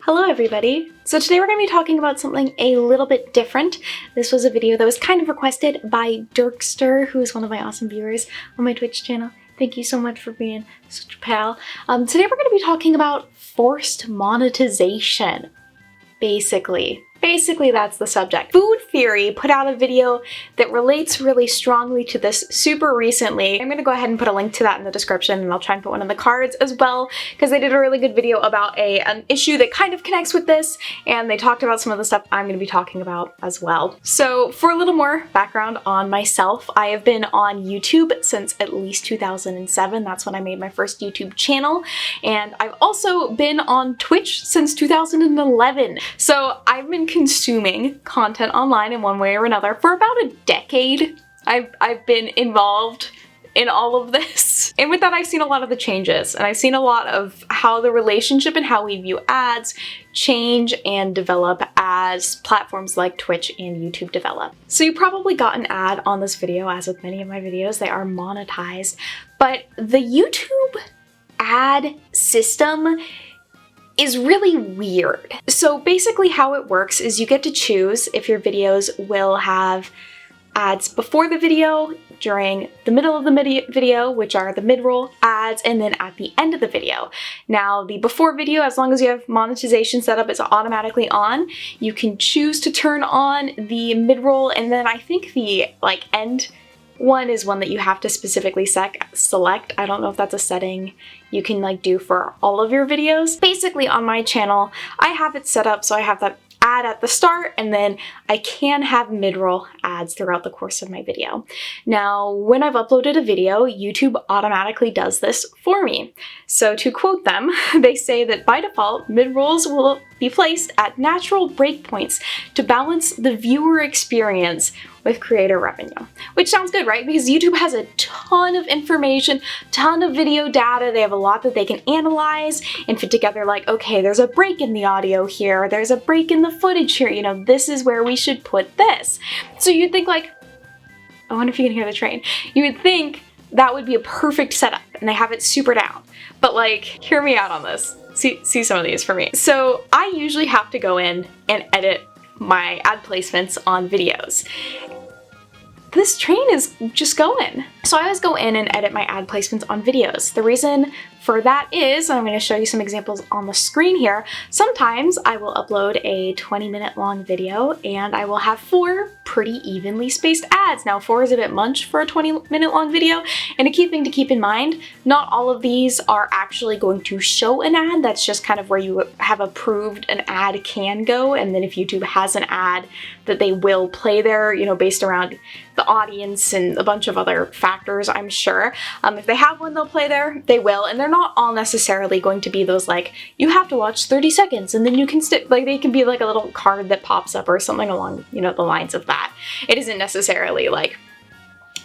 Hello everybody! So today we're going to be talking about something a little bit different. This was a video that was kind of requested by Dirkster, who is one of my awesome viewers on my Twitch channel. Thank you so much for being such a pal. Today we're going to be talking about forced monetization, basically. Basically, that's the subject. Food Theory put out a video that relates really strongly to this super recently. I'm gonna go ahead and put a link to that in the description, and I'll try and put one in the cards as well, because they did a really good video about an issue that kind of connects with this, and they talked about some of the stuff I'm gonna be talking about as well. So for a little more background on myself, I have been on YouTube since at least 2007. That's when I made my first YouTube channel, and I've also been on Twitch since 2011. So I've been consuming content online in one way or another for about a decade. I've been involved in all of this. And with that, I've seen a lot of the changes, and I've seen a lot of how the relationship and how we view ads change and develop as platforms like Twitch and YouTube develop. So you probably got an ad on this video, as with many of my videos, they are monetized, but the YouTube ad system is really weird. So basically how it works is you get to choose if your videos will have ads before the video, during the middle of the video, which are the mid-roll ads, and then at the end of the video. Now, the before video, as long as you have monetization set up, it's automatically on. You can choose to turn on the mid-roll, and then I think the end one is one that you have to specifically select. I don't know if that's a setting you can do for all of your videos. Basically on my channel, I have it set up so I have that ad at the start, and then I can have mid-roll ads throughout the course of my video. Now, when I've uploaded a video, YouTube automatically does this for me. So to quote them, they say that by default, mid-rolls will be placed at natural breakpoints to balance the viewer experience with creator revenue. Which sounds good, right? Because YouTube has a ton of information, ton of video data, they have a lot that they can analyze and fit together, like, okay, there's a break in the audio here, there's a break in the footage here, you know, this is where we should put this. So you'd think I wonder if you can hear the train. You would think that would be a perfect setup, and they have it super down. But hear me out on this. See some of these for me. So I usually have to go in and edit my ad placements on videos. This train is just going. So I always go in and edit my ad placements on videos. The reason for that is, and I'm going to show you some examples on the screen here, sometimes I will upload a 20-minute long video and I will have 4 pretty evenly spaced ads. Now 4 is a bit much for a 20-minute long video, and a key thing to keep in mind, not all of these are actually going to show an ad. That's just kind of where you have approved an ad can go, and then if YouTube has an ad that they will play there, you know, based around the audience and a bunch of other factors, I'm sure. If they have one they'll play there, they will, and they're not all necessarily going to be those you have to watch 30 seconds and then you can stick, they can be a little card that pops up or something along, you know, the lines of that. It isn't necessarily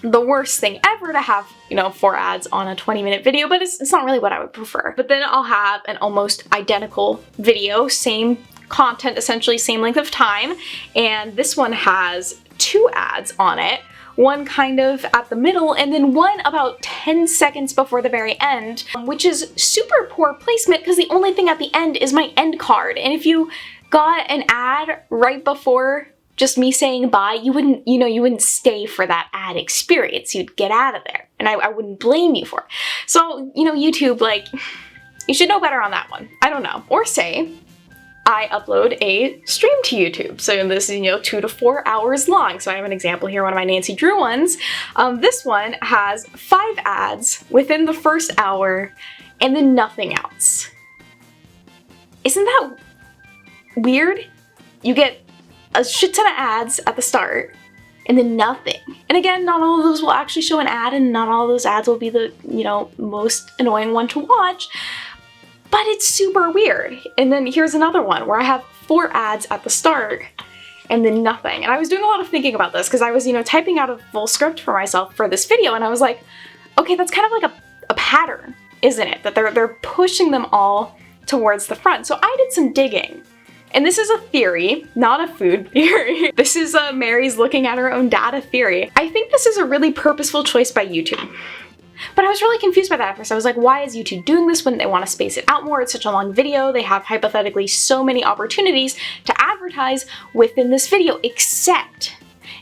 the worst thing ever to have, you know, 4 ads on a 20-minute video, but it's not really what I would prefer. But then I'll have an almost identical video, same content, essentially same length of time, and this one has 2 ads on it. One kind of at the middle, and then one about 10 seconds before the very end, which is super poor placement because the only thing at the end is my end card. And if you got an ad right before just me saying bye, you wouldn't stay for that ad experience. You'd get out of there, and I wouldn't blame you for it. So, you know, YouTube, you should know better on that one. I don't know. Or say, I upload a stream to YouTube. So this is, 2 to 4 hours long. So I have an example here, one of my Nancy Drew ones. This one has 5 ads within the first hour and then nothing else. Isn't that weird? You get a shit ton of ads at the start and then nothing. And again, not all of those will actually show an ad, and not all of those ads will be the, most annoying one to watch. But it's super weird. And then here's another one where I have 4 ads at the start and then nothing. And I was doing a lot of thinking about this because I was, typing out a full script for myself for this video, and I was like, okay, that's kind of a pattern, isn't it? That they're pushing them all towards the front. So I did some digging. And this is a theory, not a food theory. This is Mary's looking at her own data theory. I think this is a really purposeful choice by YouTube. But I was really confused by that at first. I was like, why is YouTube doing this when they want to space it out more? It's such a long video. They have hypothetically so many opportunities to advertise within this video, except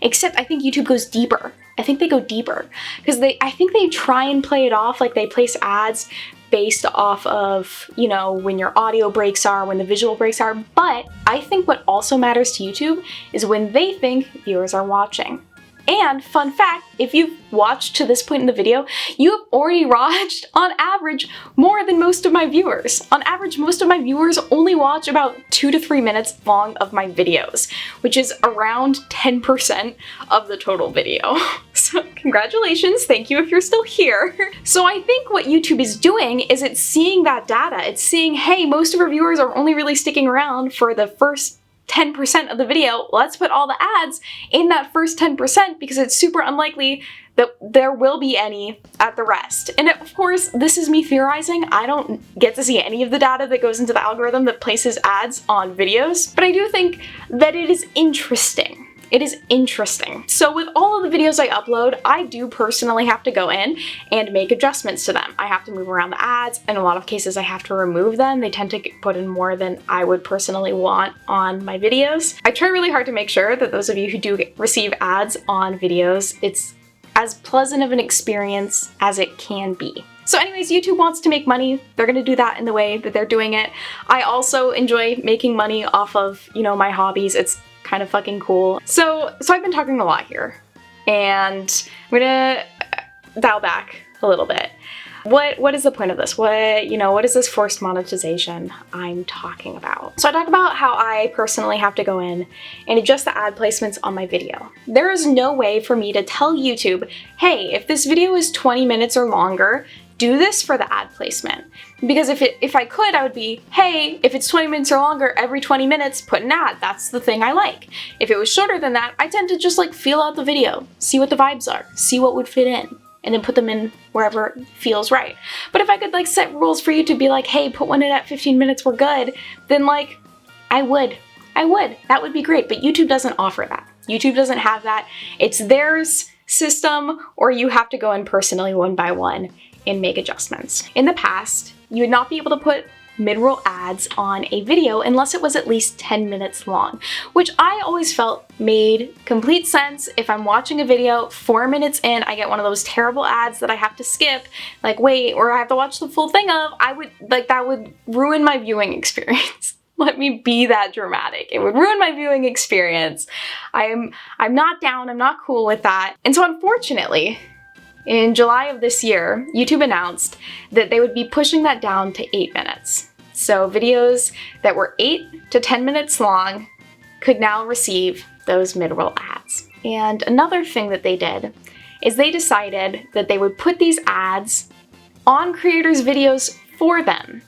I think YouTube goes deeper. I think they go deeper because I think they try and play it off like they place ads based off of, you know, when your audio breaks are, when the visual breaks are. But I think what also matters to YouTube is when they think viewers are watching. And fun fact, if you've watched to this point in the video, you have already watched, on average, more than most of my viewers. On average, most of my viewers only watch about 2 to 3 minutes long of my videos, which is around 10% of the total video. So congratulations, thank you if you're still here. So I think what YouTube is doing is it's seeing that data. It's seeing, hey, most of our viewers are only really sticking around for the first 10% of the video. Let's put all the ads in that first 10% because it's super unlikely that there will be any at the rest. And of course, this is me theorizing. I don't get to see any of the data that goes into the algorithm that places ads on videos, but I do think that it is interesting. It is interesting. So with all of the videos I upload, I do personally have to go in and make adjustments to them. I have to move around the ads. In a lot of cases, I have to remove them. They tend to get put in more than I would personally want on my videos. I try really hard to make sure that those of you who do receive ads on videos, it's as pleasant of an experience as it can be. So anyways, YouTube wants to make money. They're gonna do that in the way that they're doing it. I also enjoy making money off of, you know, my hobbies. It's kind of fucking cool. So I've been talking a lot here, and I'm gonna dial back a little bit. What is the point of this? What is this forced monetization I'm talking about? So I talk about how I personally have to go in and adjust the ad placements on my video. There is no way for me to tell YouTube, hey, if this video is 20 minutes or longer, do this for the ad placement. Because if I could, I would be, hey, if it's 20 minutes or longer, every 20 minutes, put an ad. That's the thing I like. If it was shorter than that, I tend to just like feel out the video, see what the vibes are, see what would fit in, and then put them in wherever it feels right. But if I could like set rules for you to be like, hey, put one in at 15 minutes, we're good, then like, I would. That would be great, but YouTube doesn't offer that. YouTube doesn't have that. It's theirs system, or you have to go in personally one by one and make adjustments. In the past, you would not be able to put mid-roll ads on a video unless it was at least 10 minutes long, which I always felt made complete sense. If I'm watching a video, 4 minutes in, I get one of those terrible ads that I have to skip, like wait, or I have to watch the full thing of, that would ruin my viewing experience. Let me be that dramatic. It would ruin my viewing experience. I'm not down, I'm not cool with that. And so unfortunately, in July of this year, YouTube announced that they would be pushing that down to 8 minutes. So videos that were 8 to 10 minutes long could now receive those mid-roll ads. And another thing that they did is they decided that they would put these ads on creators' videos for them,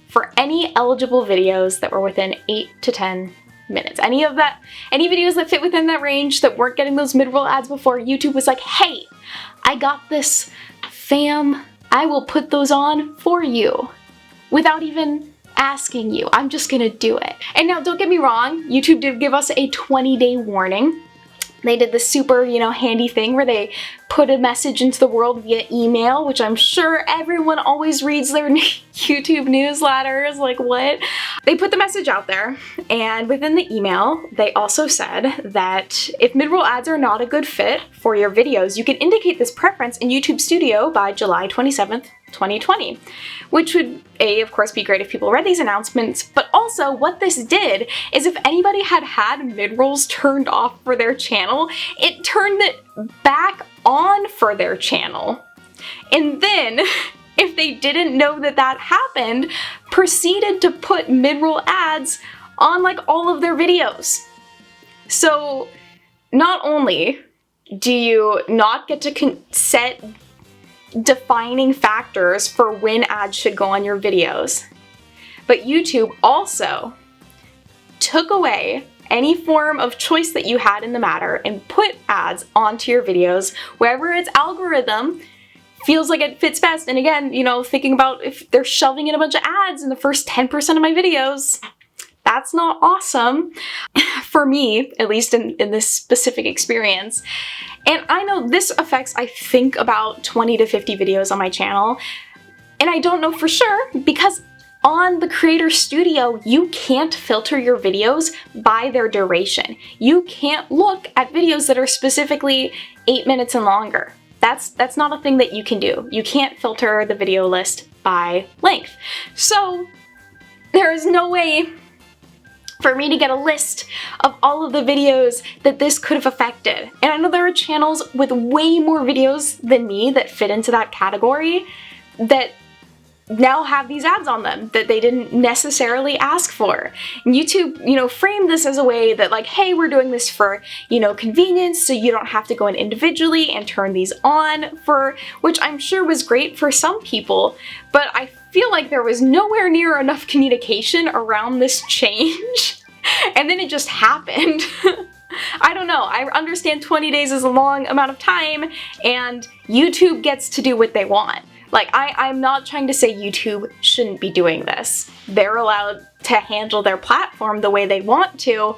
for any eligible videos that were within 8 to 10 minutes. Any videos that fit within that range that weren't getting those mid-roll ads before, YouTube was like, hey, I got this, fam. I will put those on for you without even asking you. I'm just gonna do it. And now don't get me wrong, YouTube did give us a 20-day warning. They did this super, handy thing where they put a message into the world via email, which I'm sure everyone always reads their YouTube newsletters, like what? They put the message out there, and within the email, they also said that if mid-roll ads are not a good fit for your videos, you can indicate this preference in YouTube Studio by July 27th, 2020, which would, of course, be great if people read these announcements, but also what this did is if anybody had mid-rolls turned off for their channel, it turned it back on for their channel. And then, if they didn't know that that happened, proceeded to put mid-roll ads on like all of their videos. So not only do you not get to set defining factors for when ads should go on your videos, but YouTube also took away any form of choice that you had in the matter and put ads onto your videos wherever its algorithm feels like it fits best. And again, thinking about if they're shoving in a bunch of ads in the first 10% of my videos, That's not awesome for me, at least in this specific experience. And I know this affects, I think, about 20 to 50 videos on my channel. And I don't know for sure because on the Creator Studio, you can't filter your videos by their duration. You can't look at videos that are specifically 8 minutes and longer. That's not a thing that you can do. You can't filter the video list by length. So there is no way for me to get a list of all of the videos that this could have affected. And I know there are channels with way more videos than me that fit into that category that now have these ads on them that they didn't necessarily ask for. And YouTube, framed this as a way that like, hey, we're doing this for, convenience, so you don't have to go in individually and turn these on which I'm sure was great for some people, but I feel like there was nowhere near enough communication around this change. And then it just happened. I don't know, I understand 20 days is a long amount of time and YouTube gets to do what they want. Like, I'm not trying to say YouTube shouldn't be doing this. They're allowed to handle their platform the way they want to.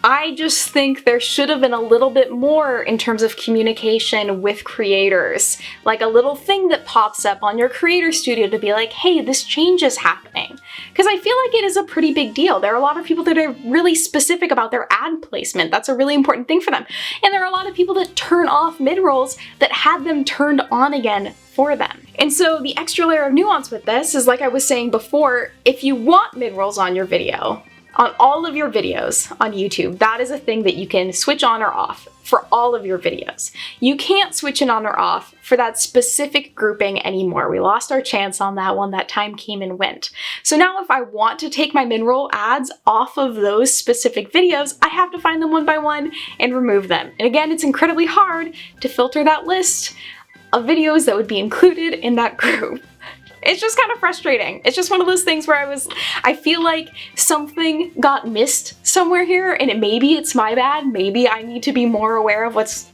I just think there should have been a little bit more in terms of communication with creators. Like a little thing that pops up on your Creator Studio to be like, hey, this change is happening. Because I feel like it is a pretty big deal. There are a lot of people that are really specific about their ad placement. That's a really important thing for them. And there are a lot of people that turn off mid-rolls that had them turned on again for them. And so the extra layer of nuance with this is, like I was saying before, if you want mid-rolls on your video, on all of your videos on YouTube, that is a thing that you can switch on or off for all of your videos. You can't switch it on or off for that specific grouping anymore. We lost our chance on that one. That time came and went. So now if I want to take my mid-roll ads off of those specific videos, I have to find them one by one and remove them. And again, it's incredibly hard to filter that list of videos that would be included in that group. It's just kind of frustrating. It's just one of those things where I feel like something got missed somewhere here, and maybe it's my bad. Maybe I need to be more aware of what's,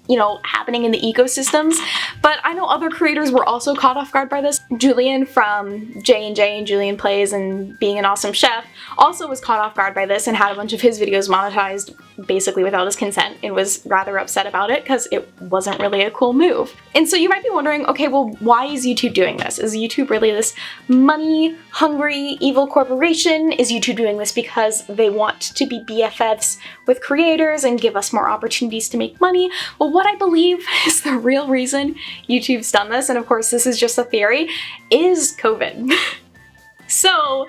happening in the ecosystems. But I know other creators were also caught off guard by this. Julian from J&J and Julian Plays and Being an Awesome Chef also was caught off guard by this and had a bunch of his videos monetized basically without his consent and was rather upset about it because it wasn't really a cool move. And so you might be wondering, okay, well, why is YouTube doing this? Is YouTube really this money-hungry evil corporation? Is YouTube doing this because they want to be BFFs with creators and give us more opportunities to make money? Well, what I believe is the real reason YouTube's done this, and of course this is just a theory, is COVID. So,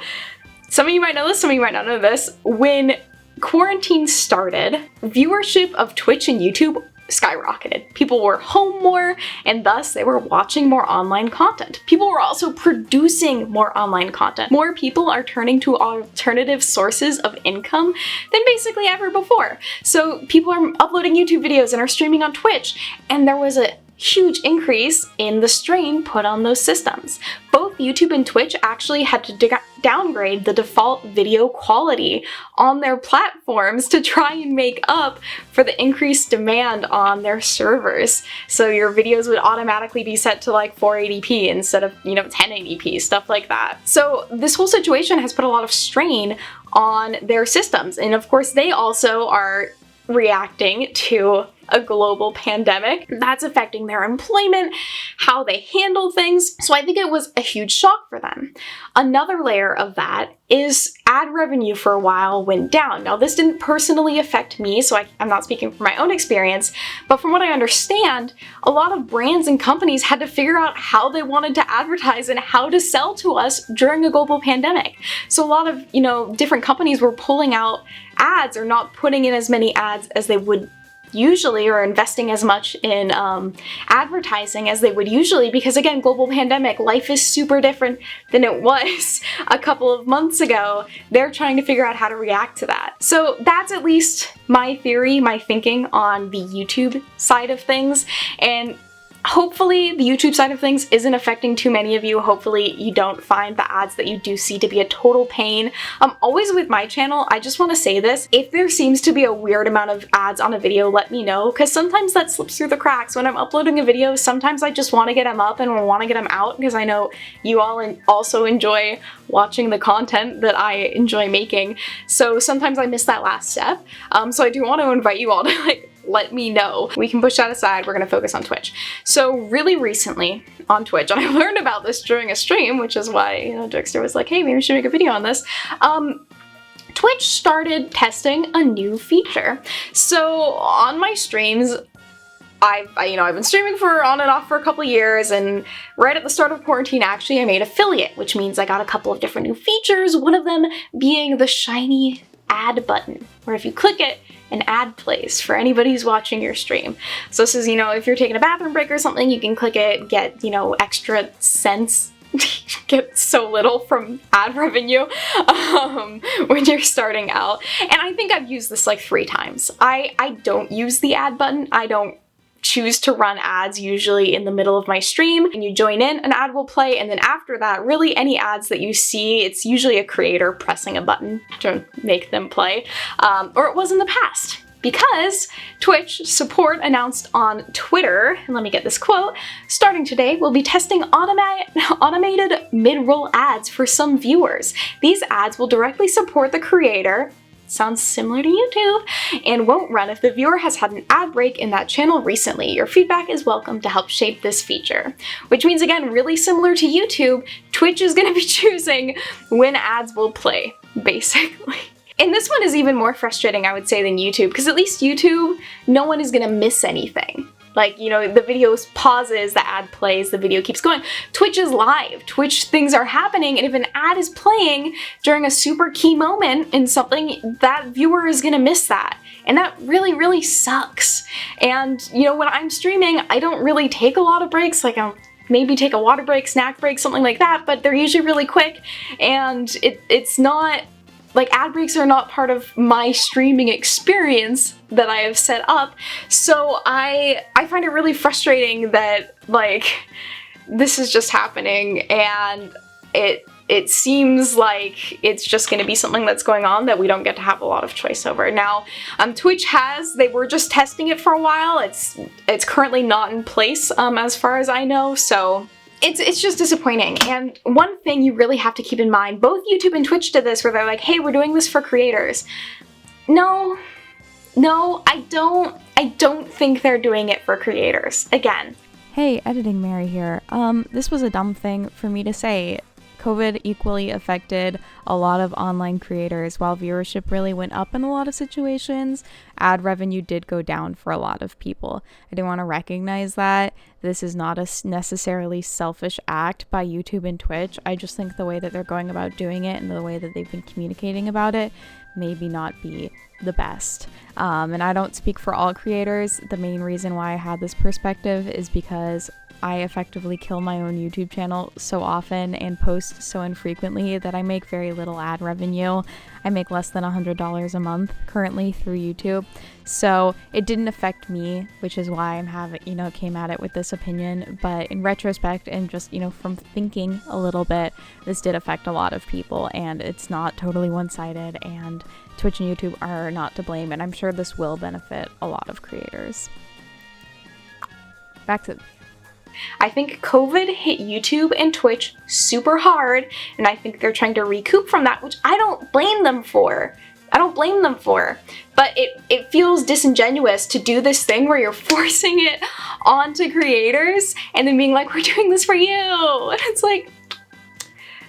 some of you might know this, some of you might not know this. When quarantine started, viewership of Twitch and YouTube skyrocketed. People were home more, and thus they were watching more online content. People were also producing more online content. More people are turning to alternative sources of income than basically ever before. So people are uploading YouTube videos and are streaming on Twitch, and there was a huge increase in the strain put on those systems. Both YouTube and Twitch actually had to downgrade the default video quality on their platforms to try and make up for the increased demand on their servers. So your videos would automatically be set to like 480p instead of, 1080p, stuff like that. So this whole situation has put a lot of strain on their systems. And of course, they also are reacting to a global pandemic that's affecting their employment, how they handle things. So I think it was a huge shock for them. Another layer of that is ad revenue for a while went down. Now, this didn't personally affect me, so I'm not speaking from my own experience, but from what I understand, a lot of brands and companies had to figure out how they wanted to advertise and how to sell to us during a global pandemic. So a lot of, different companies were pulling out ads or not putting in as many ads as they would usually, or investing as much in advertising as they would usually, because again, global pandemic, life is super different than it was a couple of months ago. They're trying to figure out how to react to that. So that's at least my theory, my thinking on the YouTube side of things. And Hopefully the YouTube side of things isn't affecting too many of you. Hopefully you don't find the ads that you do see to be a total pain. Always with my channel, I just want to say this, if there seems to be a weird amount of ads on a video, let me know, because sometimes that slips through the cracks. When I'm uploading a video, sometimes I just want to get them up and want to get them out, because I know you all also enjoy watching the content that I enjoy making. So sometimes I miss that last step. So I do want to invite you all to like let me know. We can push that aside. We're gonna focus on Twitch. So really recently on Twitch, and I learned about this during a stream, which is why, you know, Dexter was like, hey, maybe we should make a video on this. Twitch started testing a new feature. So on my streams, I've been streaming for on and off for a couple years, and right at the start of quarantine, actually, I made affiliate, which means I got a couple of different new features, one of them being the shiny ad button, where if you click it, an ad plays for anybody who's watching your stream. So this is, you know, if you're taking a bathroom break or something, you can click it, get, you know, extra cents, get so little from ad revenue when you're starting out. And I think I've used this like 3 times. I don't use the ad button. I don't choose to run ads usually in the middle of my stream, and you join in, an ad will play, and then after that, really any ads that you see, it's usually a creator pressing a button to make them play, or it was in the past. Because Twitch support announced on Twitter, and let me get this quote, starting today, we'll be testing automated mid-roll ads for some viewers. These ads will directly support the creator, sounds similar to YouTube, and won't run if the viewer has had an ad break in that channel recently. Your feedback is welcome to help shape this feature. Which means, again, really similar to YouTube, Twitch is going to be choosing when ads will play, basically. And this one is even more frustrating, I would say, than YouTube, because at least YouTube, no one is going to miss anything. Like, you know, the video pauses, the ad plays, the video keeps going. Twitch is live. Twitch things are happening, and if an ad is playing during a super key moment in something, that viewer is gonna miss that. And that really, really sucks. And, you know, when I'm streaming, I don't really take a lot of breaks. Like, I'll maybe take a water break, snack break, something like that, but they're usually really quick, and it's not, like, ad breaks are not part of my streaming experience that I have set up, so I find it really frustrating that, like, this is just happening, and it seems like it's just going to be something that's going on that we don't get to have a lot of choice over. Now, Twitch they were just testing it for a while. It's currently not in place as far as I know, so it's just disappointing. And one thing you really have to keep in mind, both YouTube and Twitch did this, where they're like, hey, we're doing this for creators. No, I don't think they're doing it for creators. Again. Hey, Editing Mary here. This was a dumb thing for me to say. COVID equally affected a lot of online creators. While viewership really went up in a lot of situations, ad revenue did go down for a lot of people. I do want to recognize that this is not a necessarily selfish act by YouTube and Twitch. I just think the way that they're going about doing it and the way that they've been communicating about it maybe not be the best. And I don't speak for all creators. The main reason why I had this perspective is because I effectively kill my own YouTube channel so often and post so infrequently that I make very little ad revenue. I make less than $100 a month currently through YouTube. So it didn't affect me, which is why I'm came at it with this opinion. But in retrospect and just, from thinking a little bit, this did affect a lot of people, and it's not totally one-sided, and Twitch and YouTube are not to blame, and I'm sure this will benefit a lot of creators. Back to I think COVID hit YouTube and Twitch super hard, and I think they're trying to recoup from that, which I don't blame them for. But it feels disingenuous to do this thing where you're forcing it onto creators and then being like, we're doing this for you. And it's like,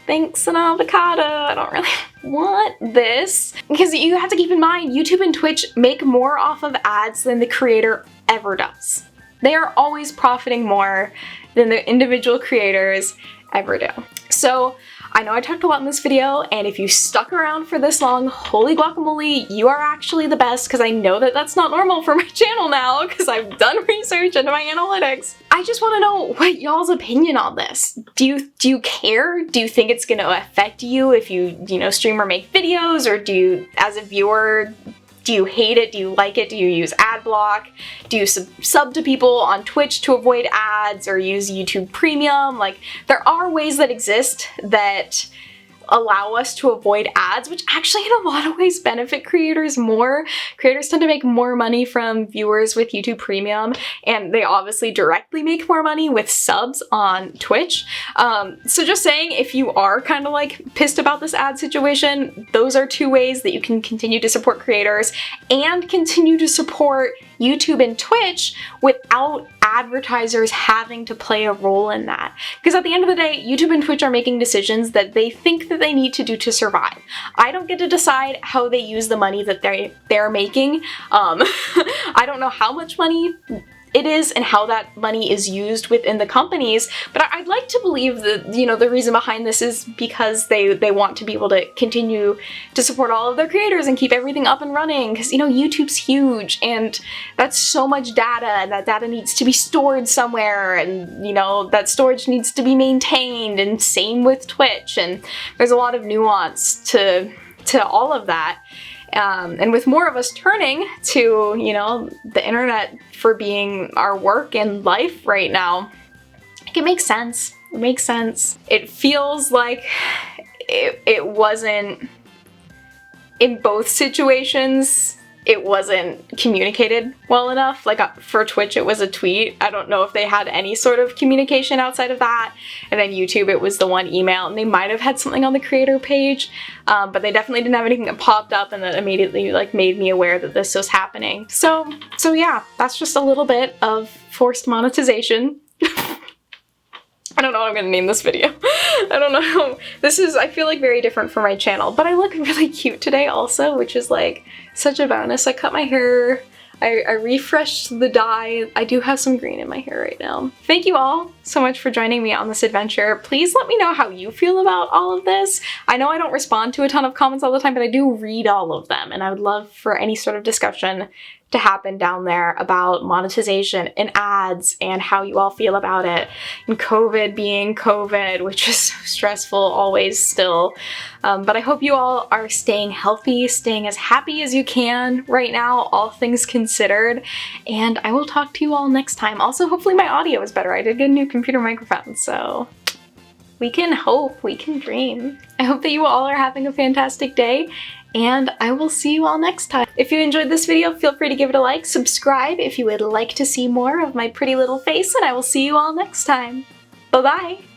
thanks, an avocado. I don't really want this. Because you have to keep in mind, YouTube and Twitch make more off of ads than the creator ever does. They are always profiting more than the individual creators ever do. So I know I talked a lot in this video, and if you stuck around for this long, holy guacamole, you are actually the best, because I know that that's not normal for my channel now, because I've done research into my analytics. I just want to know what y'all's opinion on this. Do you care? Do you think it's going to affect you if you stream or make videos, or do you, as a viewer, Do you hate it? Do you like it? Do you use ad block? Do you sub to people on Twitch to avoid ads, or use YouTube Premium? Like, there are ways that exist that allow us to avoid ads, which actually in a lot of ways benefit creators more. Creators tend to make more money from viewers with YouTube Premium, and they obviously directly make more money with subs on Twitch. So just saying, if you are kind of like pissed about this ad situation, those are two ways that you can continue to support creators and continue to support YouTube and Twitch without advertisers having to play a role in that. Because at the end of the day, YouTube and Twitch are making decisions that they think that they need to do to survive. I don't get to decide how they use the money that they're making. I don't know how much money it is and how that money is used within the companies, but I'd like to believe that, you know, the reason behind this is because they want to be able to continue to support all of their creators and keep everything up and running, because, you know, YouTube's huge and that's so much data, and that data needs to be stored somewhere, and, you know, that storage needs to be maintained, and same with Twitch, and there's a lot of nuance to all of that. And with more of us turning to, you know, the internet for being our work and life right now, it makes sense. It makes sense. It feels like it wasn't, in both situations, it wasn't communicated well enough. Like for Twitch, it was a tweet. I don't know if they had any sort of communication outside of that. And then YouTube, it was the one email, and they might have had something on the creator page, but they definitely didn't have anything that popped up and that immediately like made me aware that this was happening. So yeah, that's just a little bit of forced monetization. I don't know what I'm gonna name this video. I don't know. This is, I feel like, very different from my channel, but I look really cute today also, which is like such a bonus. I cut my hair, I refreshed the dye. I do have some green in my hair right now. Thank you all so much for joining me on this adventure. Please let me know how you feel about all of this. I know I don't respond to a ton of comments all the time, but I do read all of them, and I would love for any sort of discussion to happen down there about monetization and ads and how you all feel about it, and COVID being COVID, which is so stressful always still. But I hope you all are staying healthy, staying as happy as you can right now, all things considered, and I will talk to you all next time. Also, hopefully my audio is better. I did get a new computer microphone, so we can hope, we can dream. I hope that you all are having a fantastic day, and I will see you all next time. If you enjoyed this video, feel free to give it a like, subscribe if you would like to see more of my pretty little face, and I will see you all next time. Bye-bye!